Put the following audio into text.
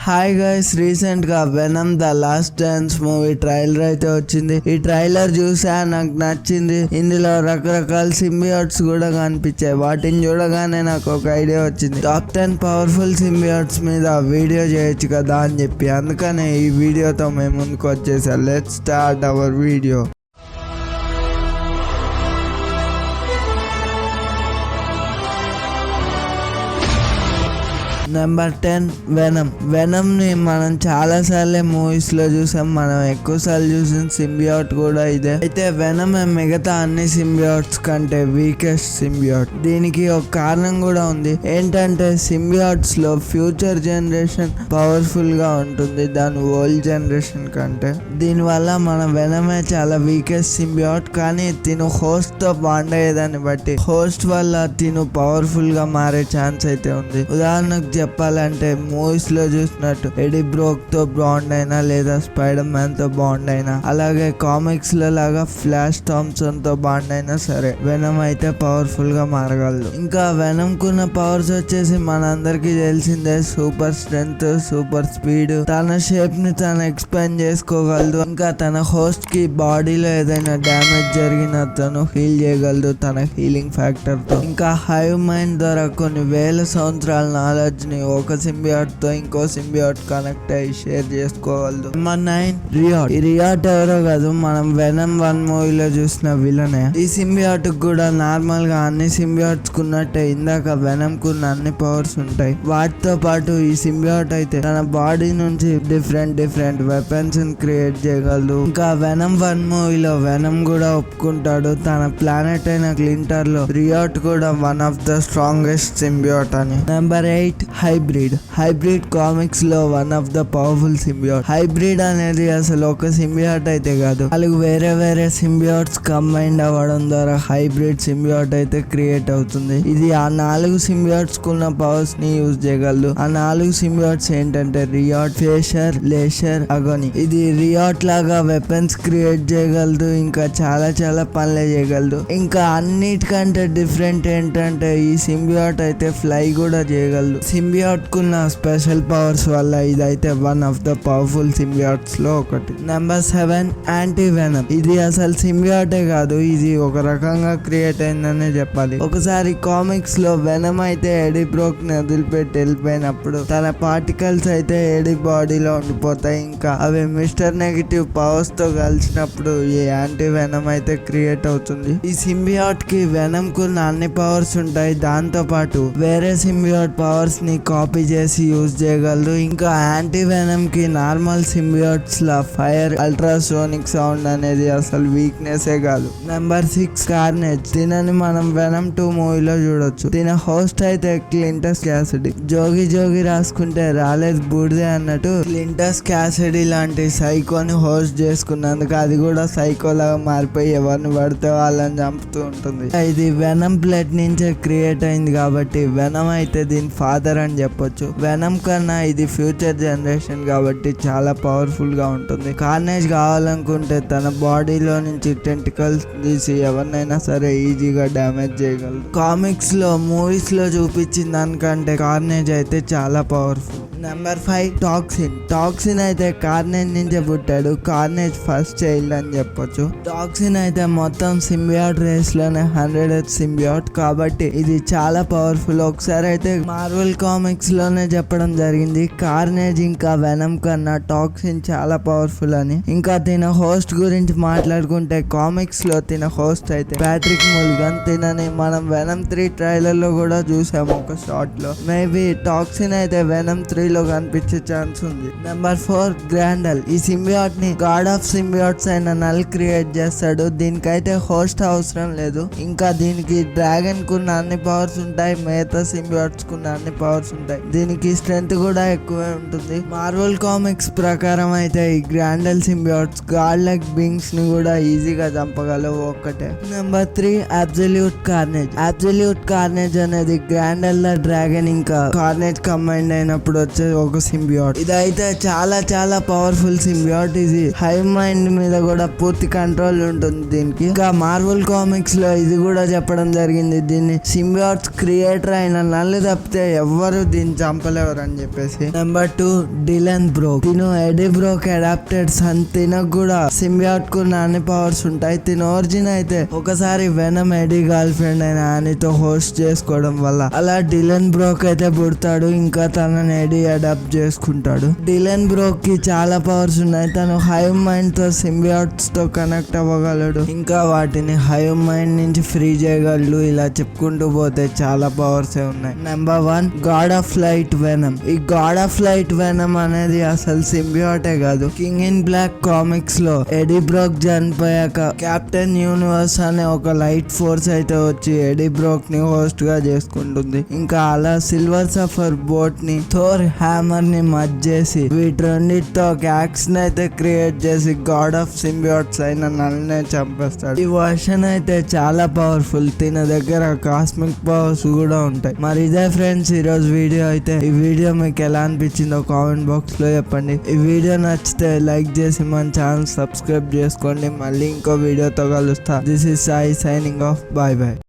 Hi guys, recent గా venom the last dance movie trailer అయితే వచ్చింది. ఈ ట్రైలర్ చూసా, నాకు నచ్చింది. ఇందులో రకరకాల సింబియోట్స్ కూడా కనిపించాయి. వాటిని చూడగానే నాకు ఒక ఐడియా వచ్చింది. టాప్ 10 పవర్ఫుల్ సింబియోట్స్ మీద వీడియో చేయొచ్చు కదా అని చెప్పి, అందుకనే ఈ వీడియోతో మేము ముందుకు వచ్చేసా. Let's start our video. Number 10 venom ని మనం చాలా సార్లే మూవీస్ లో చూసాం. మనం ఎక్కువ సార్లు చూసిన సింబియోట్ కూడా ఇదే. అయితే వెనమ్ మిగతా అన్ని సింబియోట్స్ కంటే వీకెస్ట్ సింబియోట్. దీనికి ఒక కారణం కూడా ఉంది. ఏంటంటే సింబియోట్స్ లో ఫ్యూచర్ జనరేషన్ పవర్ఫుల్ గా ఉంటుంది దాని ఓల్డ్ జనరేషన్ కంటే. దీనివల్ల మన వెనమే చాలా వీకెస్ట్ సింబియోట్. కానీ తిను హోస్ట్ తో బాండ్ అయ్యేదాన్ని బట్టి హోస్ట్ వల్ల తిను పవర్ఫుల్ గా మారే ఛాన్స్ అయితే ఉంది. ఉదాహరణకు చెప్పాలంటే మూవీస్ లో చూసినట్టు ఎడీ బ్రోక్ తో బాండ్ అయినా, లేదా స్పైడర్ మ్యాన్ తో బాండ్ అయినా, అలాగే కామిక్స్ లో లాగా ఫ్లాష్ థామ్సన్ తో బాండ్ అయినా సరే వెనమ్ అయితే పవర్ఫుల్ గా మారగలదు. ఇంకా వెనమ్ కున్న పవర్స్ వచ్చేసి మనందరికి తెలిసిందే. సూపర్ స్ట్రెంగ్త్, సూపర్ స్పీడ్, తన షేప్ ని తను ఎక్స్పాండ్ చేసుకోగలదు. ఇంకా తన హోస్ట్ కి బాడీలో ఏదైనా డ్యామేజ్ జరిగినా తను హీల్ చేయగలదు తన హీలింగ్ ఫ్యాక్టర్ తో. ఇంకా హైవ్ మైండ్ ద్వారా కొన్ని వేల సంవత్సరాల నాలెడ్జ్ ని ఒక సింబియోట్ తో ఇంకో సింబియోట్ కనెక్ట్ అయ్యి షేర్ చేసుకోగలదు. Number 9 Riot. ఈ రియాట్ ఎవరో కాదు, మనం వెనమ్ 1 మూవీలో చూసిన విలనే. ఈ సింబియోట్ కూడా నార్మల్ గా అన్ని సింబియోట్స్ కున్నట్టే ఇందాక వెనమ్ కున్న అన్ని పవర్స్ ఉంటాయి. వాటితో పాటు ఈ సింబియోట్ అయితే తన బాడీ నుంచి డిఫరెంట్ వెపన్స్ క్రియేట్ చేయగలదు. ఇంకా వెనమ్ 1 మూవీలో వెనమ్ కూడా ఒప్పుకుంటాడు తన ప్లానెట్ అయిన క్లింటర్ లో రియాట్ కూడా one of the strongest symbiote అని. నెంబర్ 8 హైబ్రిడ్ కామిక్స్ లో one of the powerful symbiote. Hybrid అనేది అసలు ఒక సింబియోట్ అయితే కాదు, అలాగే వేరే సింబియోట్స్ కంబైండ్ అవ్వడం ద్వారా హైబ్రిడ్ సింబియోట్ అయితే క్రియేట్ అవుతుంది. ఇది ఆ 4 సింబియోట్స్ కున్న పవర్స్ ని యూజ్ చేయగలదు. ఆ 4 సింబియోట్స్ ఏంటంటే రియాట్, ఫేషర్, లేషర్, అగోని. ఇది రియాట్ లాగా వెపన్స్ క్రియేట్ చేయగలదు, ఇంకా చాలా పనులే చేయగలదు. ఇంకా అన్నిటికంటే డిఫరెంట్ ఏంటంటే ఈ సింబియోట్ అయితే ఫ్లై కూడా చేయగలదు. సింబియోట్ కున్న స్పెషల్ పవర్స్ వల్ల ఇదైతే one of the powerful symbiotes లో ఒకటి. Number 7 anti venom. ఇది అసలు సింబియోటే కాదు, ఇది ఒక రకంగా క్రియేట్ అయిందనే చెప్పాలి. ఒకసారి కామిక్స్ లో వెనమ్ అయితే ఎడీ బ్రోక్ ని వదిలిపెట్టి వెళ్ళిపోయినప్పుడు తన పార్టికల్స్ అయితే ఎడీ బాడీలో ఉండిపోతాయి. ఇంకా అవి మిస్టర్ నెగటివ్ పవర్స్ తో కలిసినప్పుడు ఈ యాంటీ వెనమ్ అయితే క్రియేట్ అవుతుంది. ఈ సింబియోట్ కి వెనమ్ కున్న అన్ని పవర్స్ ఉంటాయి. దాంతో పాటు వేరే సింబియోట్ పవర్స్ ని కాపీ చేసి యూజ్ చేయగలరు. ఇంకా యాంటీ వెనమ్ కి నార్మల్ సింబియోట్స్ లా ఫైర్, అల్ట్రాసోనిక్ సౌండ్ అనేది అసలు వీక్నెస్ కాదు. Number 6 carnage. దీనిని మనం వెనమ్ 2 మూవీలో చూడొచ్చు. దీని హోస్ట్ అయితే క్లింటస్ క్యాసిడీ. జోగి రాసుకుంటే రాలేదు బూడిదే అన్నట్టు క్లింటస్ క్యాసిడీ లాంటి సైకోని హోస్ట్ చేసుకున్నందుకు అది కూడా సైకో లాగా మారిపోయి ఎవరిని పడితే వాళ్ళని చంపుతూ ఉంటుంది. ఇది వెనమ్ బ్లడ్ నుంచే క్రియేట్ అయింది కాబట్టి వెనమ్ అయితే దీని ఫాదర్ అని చెప్పొచ్చు. వెనమ్ కన్నా ఇది ఫ్యూచర్ జనరేషన్ కాబట్టి చాలా పవర్ఫుల్ గా ఉంటుంది. కార్నేజ్ కావాలనుకుంటే తన బాడీలో నుంచి టెంటికల్స్ తీసి ఎవరినైనా సరే ఈజీగా డ్యామేజ్ చేయగలదు. కామిక్స్ లో, మూవీస్ లో చూపించిన దానికంటే కార్నేజ్ అయితే చాలా పవర్ఫుల్. నెంబర్ 5 టాక్సిన్ అయితే కార్నేజ్ నుంచే పుట్టాడు. కార్నేజ్ ఫస్ట్ చైల్డ్ అని చెప్పొచ్చు. టాక్సిన్ అయితే మొత్తం సింబియోట్ రేస్ లోనే 100th సింబియోట్ కాబట్టి ఇది చాలా పవర్ఫుల్. ఒకసారి అయితే మార్వెల్ కామిక్స్ లోనే చెప్పడం జరిగింది కార్నేజ్ ఇంకా వెనమ్ కన్నా టాక్సిన్ చాలా పవర్ఫుల్ అని. ఇంకా తిన హోస్ట్ గురించి మాట్లాడుకుంటే కామిక్స్ లో తిన హోస్ట్ అయితే ప్యాట్రిక్ ముల్గన్. తినని మనం వెనమ్ 3 ట్రైలర్ లో కూడా చూసాము ఒక షార్ట్ లో. మేబీ టాక్సిన్ అయితే వెనమ్ 3 లో కనిపించే ఛాన్స్ ఉంది. నెంబర్ 4 గ్రాండల్. ఈ సింబియోట్ ని గాడ్ ఆఫ్ సింబియోట్స్ అయిన నల్ క్రియేట్ చేస్తాడు. దీనికైతే హోస్ట్ అవసరం లేదు. ఇంకా దీనికి డ్రాగన్ కున్న అన్ని పవర్స్ ఉంటాయి, మిగతా సింబియోట్స్ కున్న అన్ని పవర్స్ ఉంటాయి. దీనికి స్ట్రెంత్ కూడా ఎక్కువే ఉంటుంది. మార్వెల్ కామిక్స్ ప్రకారం అయితే ఈ గ్రాండల్ సింబియోట్స్ గాడ్ లైక్ బీయింగ్స్ ని కూడా ఈజీగా చంపగలవు ఒక్కటే. Number 3 absolute carnage. Absolute carnage అనేది గ్రాండల్ డ్రాగన్ ఇంకా కార్నేజ్ కంబైండ్ అయినప్పుడు వచ్చే ఒక సింబియాట్. ఇదైతే చాలా చాలా పవర్ఫుల్ సింబియాట్. ఇది హైవ్ మైండ్ మీద కూడా పూర్తి కంట్రోల్ ఉంటుంది దీనికి. ఇంకా మార్వెల్ కామిక్స్ లో ఇది కూడా చెప్పడం జరిగింది, దీన్ని సింబియాట్స్ క్రియేటర్ అయిన నల్లి తప్పితే ఎవ్వరు దీన్ని చంపలేవరు అని చెప్పేసి. Number 2 Dylan Brock. తిను ఎడీ బ్రోక్ అడాప్టెడ్ సన్. తినకు కూడా సింబియాట్ కు అన్ని పవర్స్ ఉంటాయి. తిన ఒరిజిన్ అయితే ఒకసారి వెనమ్ ఎడీ గర్ల్ ఫ్రెండ్ అయిన ఆనీతో హోస్ట్ చేసుకోవడం వల్ల అలా డిలన్ బ్రోక్ అయితే పుడతాడు. ఇంకా తనని ఎడీ అడాప్ట్ చేసుకుంటాడు. డిలన్ బ్రోక్ కి చాలా పవర్స్ ఉన్నాయి. తను హైవ్ మైండ్ తో సింబియాట్స్ తో కనెక్ట్ అవ్వగలడు. ఇంకా వాటిని హైవ్ మైండ్ నుంచి ఫ్రీ చేయగలడు. ఇలా చెప్పుకుంటూ పోతే చాలా పవర్స్ ఉన్నాయి. Number 1 God of light venom. ఈ గాడ్ ఆఫ్ లైట్ వెనమ్ అనేది అసలు సింబియాటే కాదు. కింగ్ ఇన్ బ్లాక్ కామిక్స్ లో ఎడీ బ్రోక్ చనిపోయాక కెప్టెన్ యూనివర్స్ అనే ఒక లైట్ ఫోర్స్ అయితే వచ్చి ఎడీ బ్రోక్ ని హోస్ట్ గా చేసుకుంటుంది. ఇంకా అలా సిల్వర్ సఫర్ బోట్ ని థోర్ హ్యామర్ ని మర్జ్ చేసి వీటి రెండిటితో ఒక యాక్షన్ అయితే క్రియేట్ చేసి గాడ్ ఆఫ్ సింబియాట్స్ అయిన నల్నే చంపేస్తాడు. ఈ వర్షన్ అయితే చాలా పవర్ఫుల్. తిన దగ్గర కాస్మిక్ పవర్స్ కూడా ఉంటాయి. మరి ఇదే ఫ్రెండ్స్ ఈరోజు వీడియో అయితే. ఈ వీడియో మీకు ఎలా అనిపించిందో కామెంట్ బాక్స్ లో చెప్పండి. ఈ వీడియో నచ్చితే లైక్ చేసి మన ఛానల్ సబ్స్క్రైబ్ చేసుకోండి. మళ్ళీ ఇంకో వీడియోతో కలుస్తా. This is Sai signing off. Bye bye.